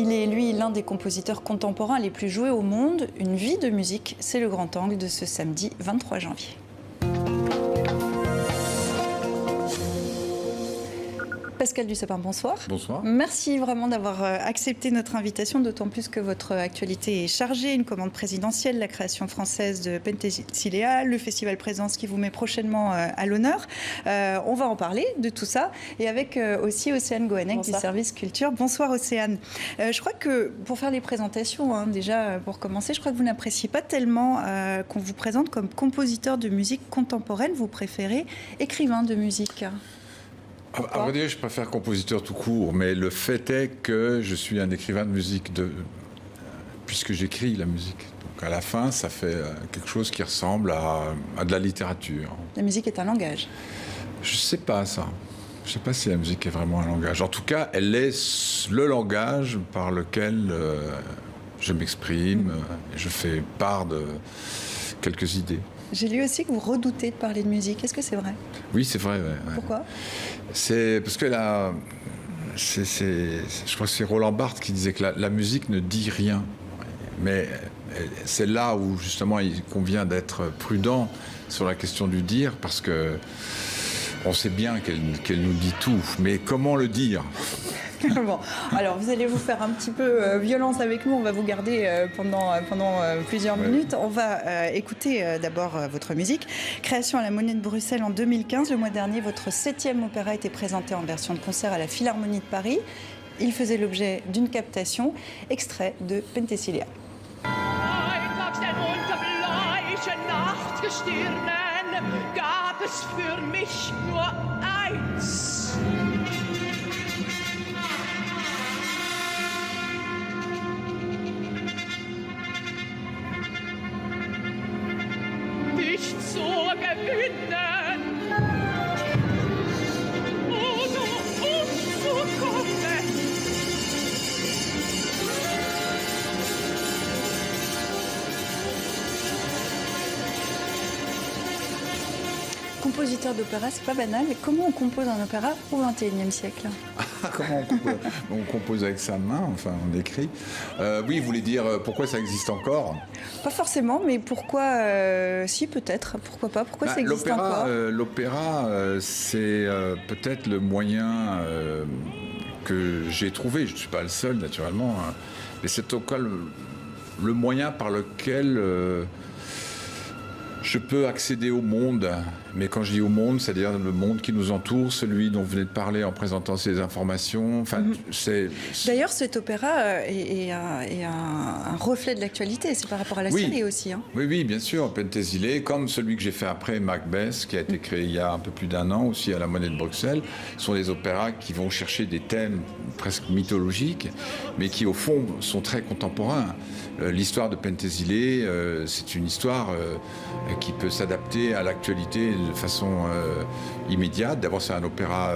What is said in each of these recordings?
Il est, lui, l'un des compositeurs contemporains les plus joués au monde. Une vie de musique, c'est le grand angle de ce samedi 23 janvier. Pascal Dussapin, bonsoir. Bonsoir. Merci vraiment d'avoir accepté notre invitation, d'autant plus que votre actualité est chargée. Une commande présidentielle, la création française de Penthesilea, le festival Présence qui vous met prochainement à l'honneur. On va en parler de tout ça. Et avec aussi Océane Goannec du service culture. Bonsoir Océane. Je crois que pour faire les présentations, déjà pour commencer, je crois que vous n'appréciez pas tellement qu'on vous présente comme compositeur de musique contemporaine. Vous préférez écrivain de musique. À vrai dire, je préfère compositeur tout court, mais le fait est que je suis un écrivain de musique puisque j'écris la musique. Donc à la fin, ça fait quelque chose qui ressemble à de la littérature. La musique est un langage. Je ne sais pas ça. Je ne sais pas si la musique est vraiment un langage. En tout cas, elle est le langage par lequel je m'exprime, je fais part de quelques idées. J'ai lu aussi que vous redoutez de parler de musique. Est-ce que c'est vrai ? Oui, c'est vrai. Ouais. Pourquoi ? C'est parce que je crois que c'est Roland Barthes qui disait que la musique ne dit rien. Mais c'est là où justement il convient d'être prudent sur la question du dire, parce que on sait bien qu'elle nous dit tout. Mais comment le dire ? Bon, alors vous allez vous faire un petit peu violence avec nous, on va vous garder pendant plusieurs minutes. On va écouter d'abord votre musique. Création à la Monnaie de Bruxelles en 2015. Le mois dernier, votre 7e opéra était présenté en version de concert à la Philharmonie de Paris. Il faisait l'objet d'une captation, extrait de Penthesilea. Compositeur d'opéra, c'est pas banal, mais comment on compose un opéra au XXIe siècle ? Comment on compose ? On compose avec sa main, enfin on écrit. Oui, vous voulez dire pourquoi ça existe encore ? Pas forcément, mais pourquoi si peut-être, pourquoi pas, pourquoi ça existe encore ? L'opéra, c'est peut-être le moyen que j'ai trouvé, je ne suis pas le seul naturellement, mais c'est au cas le moyen par lequel je peux accéder au monde, mais quand je dis au monde, c'est-à-dire le monde qui nous entoure, celui dont vous venez de parler en présentant ces informations. Enfin, D'ailleurs, cet opéra est un reflet de l'actualité, c'est par rapport à la série aussi. Oui, bien sûr, Penthesilea, comme celui que j'ai fait après, Macbeth, qui a été créé il y a un peu plus d'1 an aussi à la Monnaie de Bruxelles, sont des opéras qui vont chercher des thèmes presque mythologiques, mais qui au fond sont très contemporains. L'histoire de Penthesilea, c'est une histoire qui peut s'adapter à l'actualité de façon immédiate. D'abord, c'est un opéra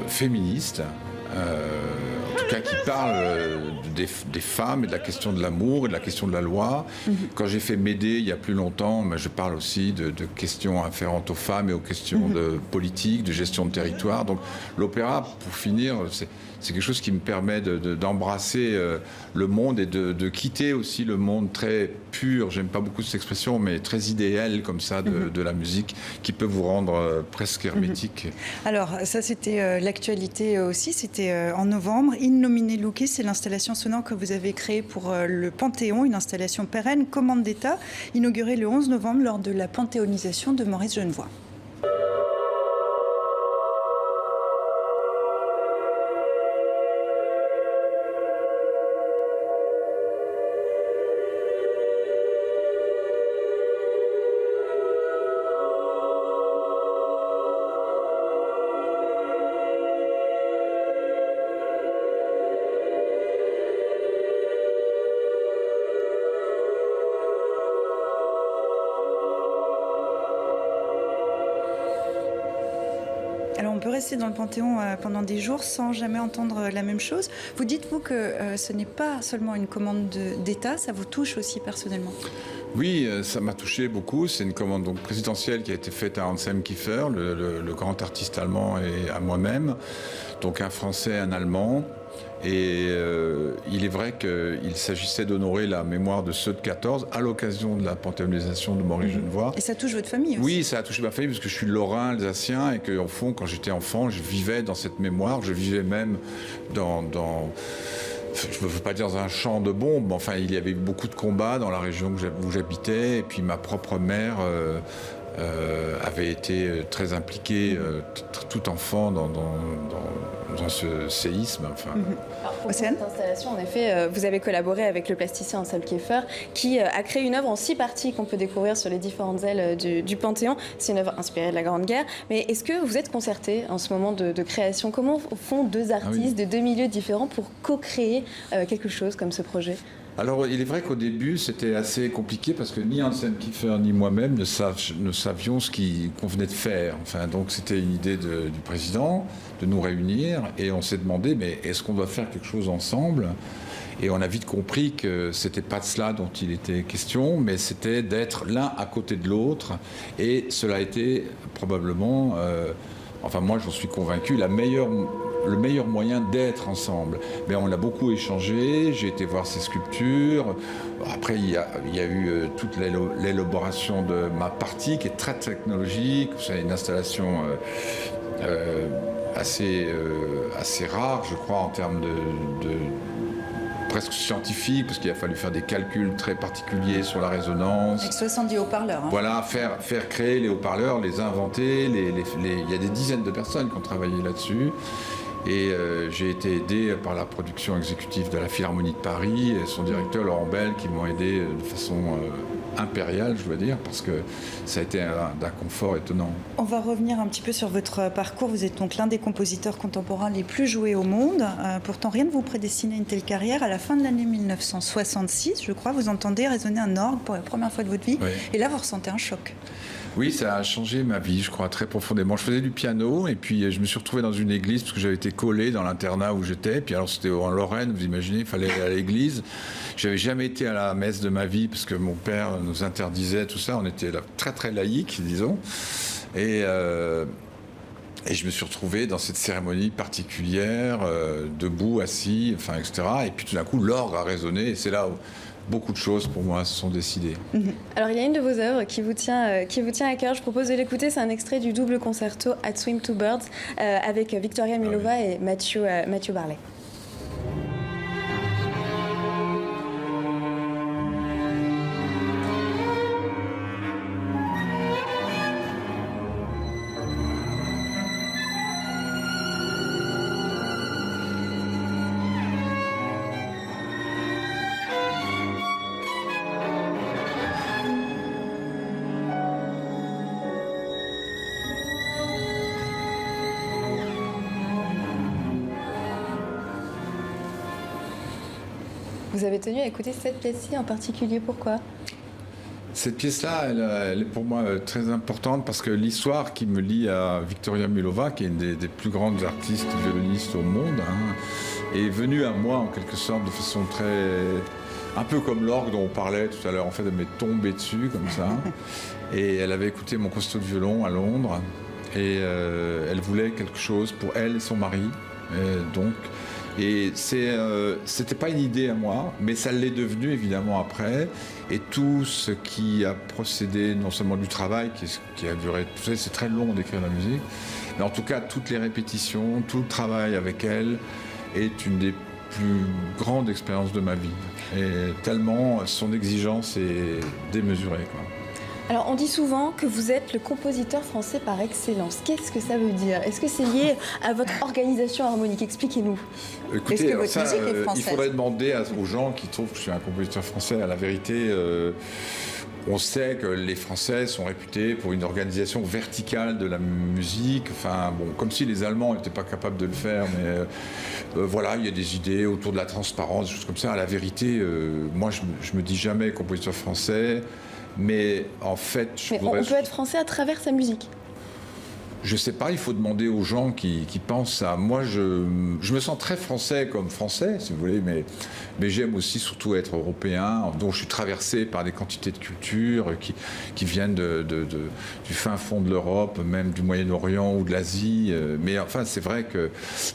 féministe, en tout cas qui parle des femmes et de la question de l'amour et de la question de la loi. Quand j'ai fait Médée il y a plus longtemps, je parle aussi de questions afférentes aux femmes et aux questions de politique, de gestion de territoire. Donc l'opéra, pour finir, c'est quelque chose qui me permet d'embrasser le monde et de quitter aussi le monde très pur, j'aime pas beaucoup cette expression, mais très idéal comme ça de la musique, qui peut vous rendre presque hermétique. Alors ça c'était l'actualité aussi, c'était en novembre. In nomine Lucis, c'est l'installation sonore que vous avez créée pour le Panthéon, une installation pérenne, commande d'État, inaugurée le 11 novembre lors de la panthéonisation de Maurice Genevoix. Alors on peut rester dans le Panthéon pendant des jours sans jamais entendre la même chose. Vous dites-vous que ce n'est pas seulement une commande d'État, ça vous touche aussi personnellement ? Oui, ça m'a touché beaucoup. C'est une commande donc présidentielle qui a été faite à Anselm Kiefer, le grand artiste allemand, et à moi-même. donc un Français, un Allemand. Et il est vrai qu'il s'agissait d'honorer la mémoire de ceux de 14 à l'occasion de la panthéonisation de Maurice Genevoix. Et ça touche votre famille aussi? Oui, ça a touché ma famille parce que je suis lorrain, alsacien, et qu'au fond, quand j'étais enfant, je vivais dans cette mémoire. Je vivais même dans je ne veux pas dire dans un champ de bombes, mais enfin, il y avait beaucoup de combats dans la région où j'habitais. Et puis ma propre mère avait été très impliquée tout enfant dans ce séisme. Enfin. Alors, pour cette installation, en effet, vous avez collaboré avec le plasticien Anselme Kiefer, qui a créé une œuvre en 6 parties qu'on peut découvrir sur les différentes ailes du Panthéon. C'est une œuvre inspirée de la Grande Guerre. Mais est-ce que vous êtes concertés en ce moment de création? Comment font 2 artistes de 2 milieux différents pour co-créer quelque chose comme ce projet? Alors, il est vrai qu'au début, c'était assez compliqué parce que ni Anselme Kiefer ni moi-même ne savions ce qu'on venait de faire. Enfin, donc, c'était une idée du président de nous réunir et on s'est demandé, mais est-ce qu'on doit faire quelque chose ensemble? Et on a vite compris que c'était pas de cela dont il était question, mais c'était d'être l'un à côté de l'autre. Et cela a été probablement, enfin moi j'en suis convaincu, le meilleur moyen d'être ensemble. Mais on a beaucoup échangé, j'ai été voir ses sculptures. Après, il y a eu toute l'élaboration de ma partie qui est très technologique. C'est une installation assez rare, je crois, en termes de presque scientifique, parce qu'il a fallu faire des calculs très particuliers sur la résonance. Avec 70 haut-parleurs. Hein. Voilà, faire créer les haut-parleurs, les inventer. Il y a des dizaines de personnes qui ont travaillé là-dessus. Et j'ai été aidé par la production exécutive de la Philharmonie de Paris et son directeur Laurent Bell qui m'ont aidé de façon impériale, je dois dire, parce que ça a été d'un confort étonnant. On va revenir un petit peu sur votre parcours. Vous êtes donc l'un des compositeurs contemporains les plus joués au monde. Pourtant, rien ne vous prédestinait à une telle carrière. À la fin de l'année 1966, je crois, vous entendez résonner un orgue pour la première fois de votre vie. Oui. Et là, vous ressentez un choc. Oui, ça a changé ma vie, je crois, très profondément. Je faisais du piano et puis je me suis retrouvé dans une église parce que j'avais été collé dans l'internat où j'étais. Puis alors c'était en Lorraine, vous imaginez, il fallait aller à l'église. J'avais jamais été à la messe de ma vie parce que mon père nous interdisait tout ça. On était là, très très laïques, disons. Et je me suis retrouvé dans cette cérémonie particulière, debout, assis, enfin, etc. Et puis tout d'un coup, l'orgue a résonné et c'est là où beaucoup de choses pour moi se sont décidées. Alors il y a une de vos œuvres qui vous tient à cœur. Je propose de l'écouter. C'est un extrait du double concerto At Swim Two Birds avec Victoria Milova et Matthew Barley. Vous avez tenu à écouter cette pièce-ci en particulier, pourquoi? Cette pièce-là, elle est pour moi très importante parce que l'histoire qui me lie à Victoria Milova, qui est une des plus grandes artistes violonistes au monde, est venue à moi en quelque sorte de façon un peu comme l'orgue dont on parlait tout à l'heure. En fait, elle m'est tombée dessus comme ça. Et elle avait écouté mon concerto de violon à Londres. Et elle voulait quelque chose pour elle et son mari. Et c'était pas une idée à moi, mais ça l'est devenu évidemment après. Et tout ce qui a procédé, non seulement du travail, qui a duré, c'est très long d'écrire la musique, mais en tout cas toutes les répétitions, tout le travail avec elle est une des plus grandes expériences de ma vie. Et tellement son exigence est démesurée, quoi. Alors, on dit souvent que vous êtes le compositeur français par excellence. Qu'est-ce que ça veut dire? Est-ce que c'est lié à votre organisation harmonique? Expliquez-nous. Écoutez, est-ce que votre musique est française? Il faudrait demander aux gens qui trouvent que je suis un compositeur français. À la vérité, on sait que les Français sont réputés pour une organisation verticale de la musique. Enfin, bon, comme si les Allemands n'étaient pas capables de le faire. Mais voilà, il y a des idées autour de la transparence, des choses comme ça. À la vérité, moi, je me dis jamais compositeur français. Mais en fait, on peut être français à travers sa musique. Je sais pas, il faut demander aux gens qui pensent ça. Moi, je me sens très français comme français, si vous voulez, mais j'aime aussi surtout être européen, dont je suis traversé par des quantités de cultures qui viennent du fin fond de l'Europe, même du Moyen-Orient ou de l'Asie. Mais enfin, c'est vrai que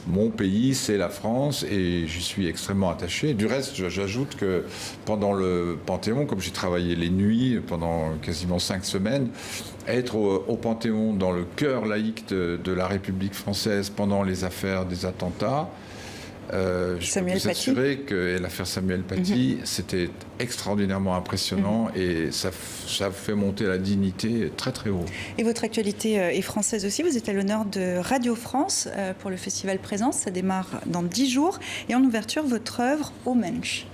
mon pays, c'est la France et j'y suis extrêmement attaché. Du reste, j'ajoute que pendant le Panthéon, comme j'ai travaillé les nuits pendant quasiment 5 semaines, être au Panthéon, dans le cœur laïque de la République française pendant les affaires des attentats, je peux vous assurer que l'affaire Samuel Paty, c'était extraordinairement impressionnant et ça fait monter la dignité très très haut. Et votre actualité est française aussi. Vous êtes à l'honneur de Radio France pour le festival Présence. Ça démarre dans 10 jours. Et en ouverture, votre œuvre Au Mensch.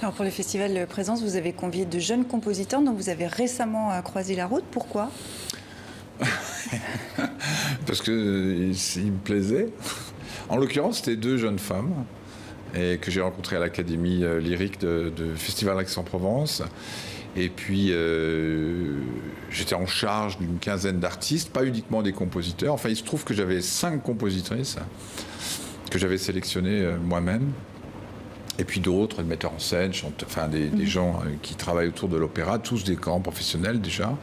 Alors pour le festival Présence, vous avez convié de jeunes compositeurs dont vous avez récemment croisé la route. Pourquoi ? Parce qu'ils me plaisaient. En l'occurrence, c'était 2 jeunes femmes et que j'ai rencontrées à l'Académie lyrique de Festival Aix-en-Provence. Et puis, j'étais en charge d'une quinzaine d'artistes, pas uniquement des compositeurs. Enfin, il se trouve que j'avais 5 compositrices que j'avais sélectionnées moi-même. Et puis d'autres, des metteurs en scène, des gens qui travaillent autour de l'opéra, tous des grands professionnels déjà.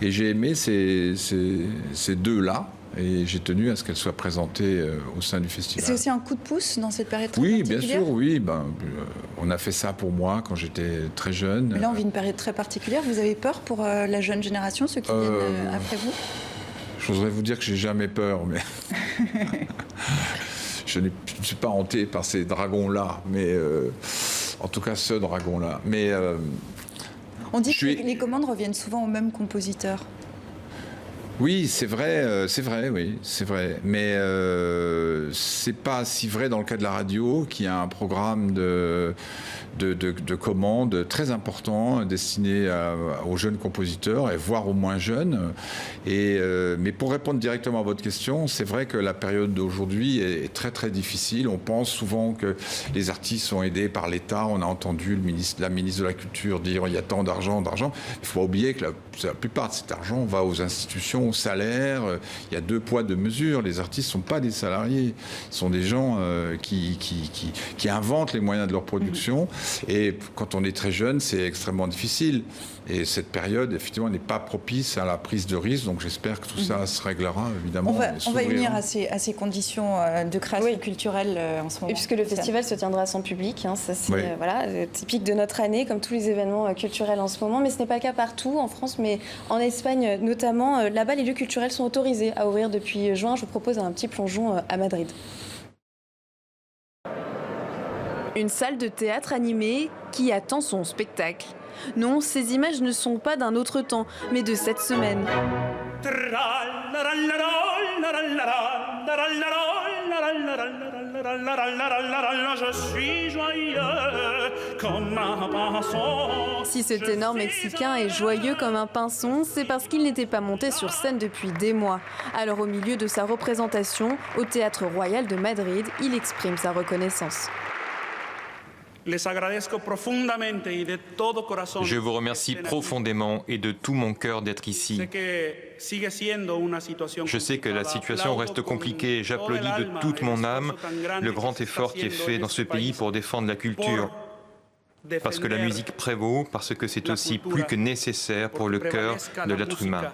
Et j'ai aimé ces 2-là. Et j'ai tenu à ce qu'elles soient présentées au sein du festival. C'est aussi un coup de pouce dans cette période très particulière ? Oui, bien sûr, oui. On a fait ça pour moi quand j'étais très jeune. Mais là, on vit une période très particulière. Vous avez peur pour la jeune génération, ceux qui viennent après vous ? J'oserais vous dire que j'ai jamais peur, mais... Je ne suis pas hanté par ces dragons-là, mais en tout cas ce dragon-là. Mais on dit que les commandes reviennent souvent au même compositeur. Oui, c'est vrai, oui, c'est vrai. Mais c'est pas si vrai dans le cas de la radio, qui a un programme de commandes très important destiné aux jeunes compositeurs, et voire aux moins jeunes. Mais pour répondre directement à votre question, c'est vrai que la période d'aujourd'hui est très très difficile. On pense souvent que les artistes sont aidés par l'État. On a entendu la ministre de la Culture dire il y a tant d'argent. Il ne faut pas oublier que la plupart de cet argent va aux institutions, aux salaires. Il y a 2 poids, 2 mesures. Les artistes ne sont pas des salariés. Ce sont des gens qui inventent les moyens de leur production. Et quand on est très jeune, c'est extrêmement difficile. Et cette période, effectivement, n'est pas propice à la prise de risque. Donc j'espère que tout ça se réglera, évidemment. On va y venir à ces conditions de création culturelle en ce moment. Et puisque le festival se tiendra sans public, ça c'est typique de notre année, comme tous les événements culturels en ce moment. Mais ce n'est pas le cas partout en France, mais en Espagne notamment. Là-bas, les lieux culturels sont autorisés à ouvrir depuis juin. Je vous propose un petit plongeon à Madrid. Une salle de théâtre animée qui attend son spectacle. Non, ces images ne sont pas d'un autre temps, mais de cette semaine. Je suis joyeux comme un pinson. Si ce ténor mexicain est joyeux comme un pinson, c'est parce qu'il n'était pas monté sur scène depuis des mois. Alors au milieu de sa représentation, au Théâtre Royal de Madrid, il exprime sa reconnaissance. Je vous remercie profondément et de tout mon cœur d'être ici. Je sais que la situation reste compliquée. J'applaudis de toute mon âme le grand effort qui est fait dans ce pays pour défendre la culture. Parce que la musique prévaut, parce que c'est aussi plus que nécessaire pour le cœur de l'être humain.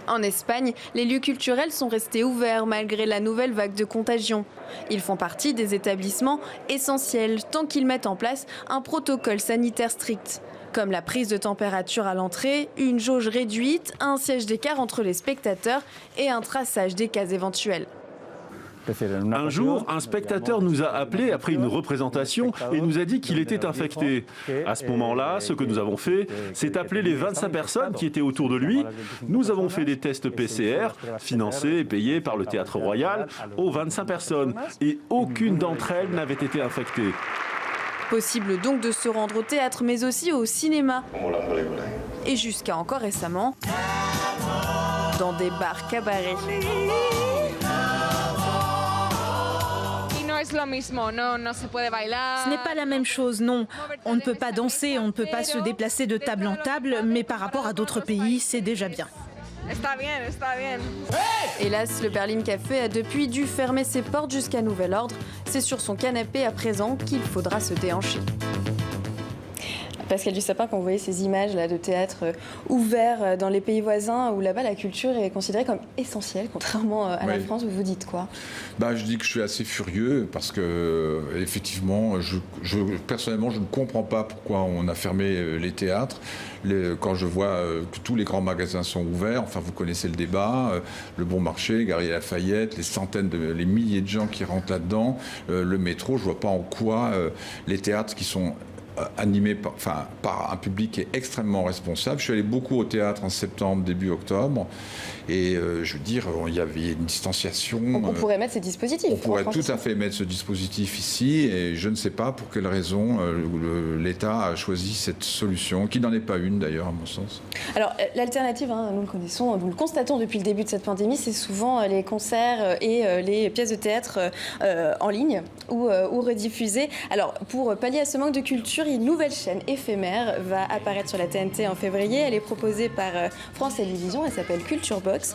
En Espagne, les lieux culturels sont restés ouverts malgré la nouvelle vague de contagion. Ils font partie des établissements essentiels tant qu'ils mettent en place un protocole sanitaire strict. Comme la prise de température à l'entrée, une jauge réduite, un siège d'écart entre les spectateurs et un traçage des cas éventuels. Un jour, un spectateur nous a appelés après une représentation et nous a dit qu'il était infecté. À ce moment-là, ce que nous avons fait, c'est appeler les 25 personnes qui étaient autour de lui. Nous avons fait des tests PCR, financés et payés par le Théâtre Royal, aux 25 personnes. Et aucune d'entre elles n'avait été infectée. Possible donc de se rendre au théâtre, mais aussi au cinéma. Et jusqu'à encore récemment, dans des bars cabarets. Ce n'est pas la même chose, non. On ne peut pas danser, on ne peut pas se déplacer de table en table, mais par rapport à d'autres pays, c'est déjà bien. Hélas, le Berlin Café a depuis dû fermer ses portes jusqu'à nouvel ordre. C'est sur son canapé à présent qu'il faudra se déhancher. Pascal Dussapin, quand vous voyez ces images là, de théâtre ouverts dans les pays voisins, où là-bas la culture est considérée comme essentielle, contrairement à la France, vous vous dites quoi? Je dis que je suis assez furieux parce que, effectivement, personnellement, je ne comprends pas pourquoi on a fermé les théâtres. Quand je vois que tous les grands magasins sont ouverts, enfin vous connaissez le débat, le Bon Marché, Galeries Lafayette, les milliers de gens qui rentrent là-dedans, le métro, je ne vois pas en quoi les théâtres qui sont animé par un public qui est extrêmement responsable. Je suis allé beaucoup au théâtre en septembre, début octobre, et je veux dire, il y avait une distanciation. On pourrait mettre ces dispositifs. On pourrait tout à fait mettre ce dispositif ici, et je ne sais pas pour quelle raison l'État a choisi cette solution, qui n'en est pas une d'ailleurs, à mon sens. Alors, l'alternative, nous le connaissons, nous le constatons depuis le début de cette pandémie, c'est souvent les concerts et les pièces de théâtre en ligne ou rediffusées. Alors, pour pallier à ce manque de culture, une nouvelle chaîne éphémère va apparaître sur la TNT en février. Elle est proposée par France Télévisions, elle s'appelle Culture Box.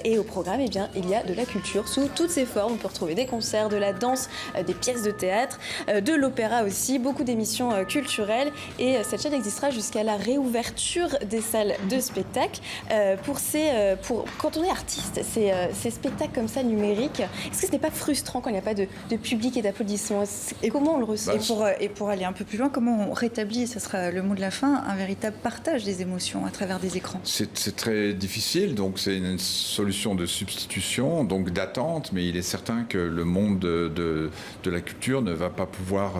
Et au programme, il y a de la culture sous toutes ses formes. On peut retrouver des concerts, de la danse, des pièces de théâtre, de l'opéra aussi, beaucoup d'émissions culturelles. Et cette chaîne existera jusqu'à la réouverture des salles de spectacle. Quand on est artiste, ces spectacles comme ça numériques, est-ce que ce n'est pas frustrant quand il n'y a pas de public et d'applaudissements? Comment on le ressent? Et pour aller un peu plus loin, comment on rétablit, ce sera le mot de la fin, un véritable partage des émotions à travers des écrans? C'est très difficile, donc c'est une solution de substitution, donc d'attente, mais il est certain que le monde de la culture ne va pas pouvoir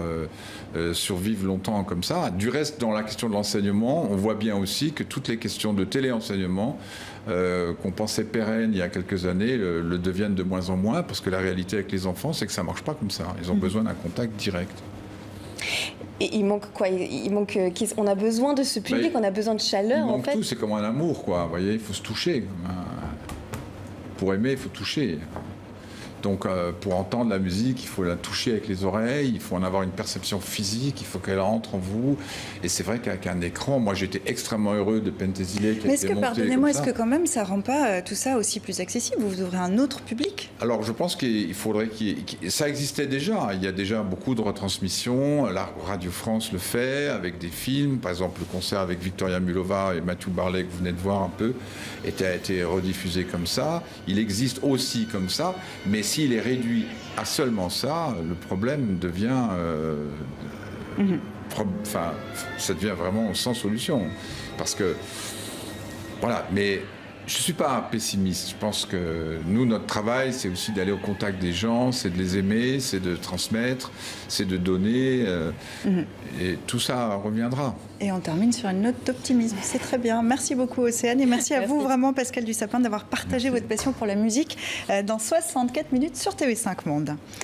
survivre longtemps comme ça. Du reste, dans la question de l'enseignement, on voit bien aussi que toutes les questions de téléenseignement qu'on pensait pérennes il y a quelques années le deviennent de moins en moins, parce que la réalité avec les enfants, c'est que ça ne marche pas comme ça. Ils ont besoin d'un contact direct. Et il manque quoi? On a besoin de ce public, on a besoin de chaleur, en fait. Il manque tout, c'est comme un amour, quoi. Vous voyez, il faut se toucher. Pour aimer, il faut toucher. Donc, pour entendre la musique, il faut la toucher avec les oreilles, il faut en avoir une perception physique, il faut qu'elle entre en vous. Et c'est vrai qu'avec un écran, moi j'étais extrêmement heureux de Penthesilea. Mais pardonnez-moi, est-ce que quand même ça ne rend pas tout ça aussi plus accessible? Vous ouvrez un autre public? Alors, je pense qu'il faudrait ça existait déjà. Il y a déjà beaucoup de retransmissions. La Radio France le fait avec des films. Par exemple, le concert avec Victoria Mulova et Mathieu Barlet, que vous venez de voir un peu, a été rediffusé comme ça. Il existe aussi comme ça, mais s'il est réduit à seulement ça, le problème devient... ça devient vraiment sans solution. Parce que... Voilà, mais je ne suis pas pessimiste. Je pense que nous, notre travail, c'est aussi d'aller au contact des gens, c'est de les aimer, c'est de transmettre, c'est de donner. Et tout ça reviendra. Et on termine sur une note d'optimisme. C'est très bien. Merci beaucoup, Océane. Et merci à vous, vraiment, Pascal Dussapin, d'avoir partagé votre passion pour la musique dans 64 minutes sur TV5 Monde.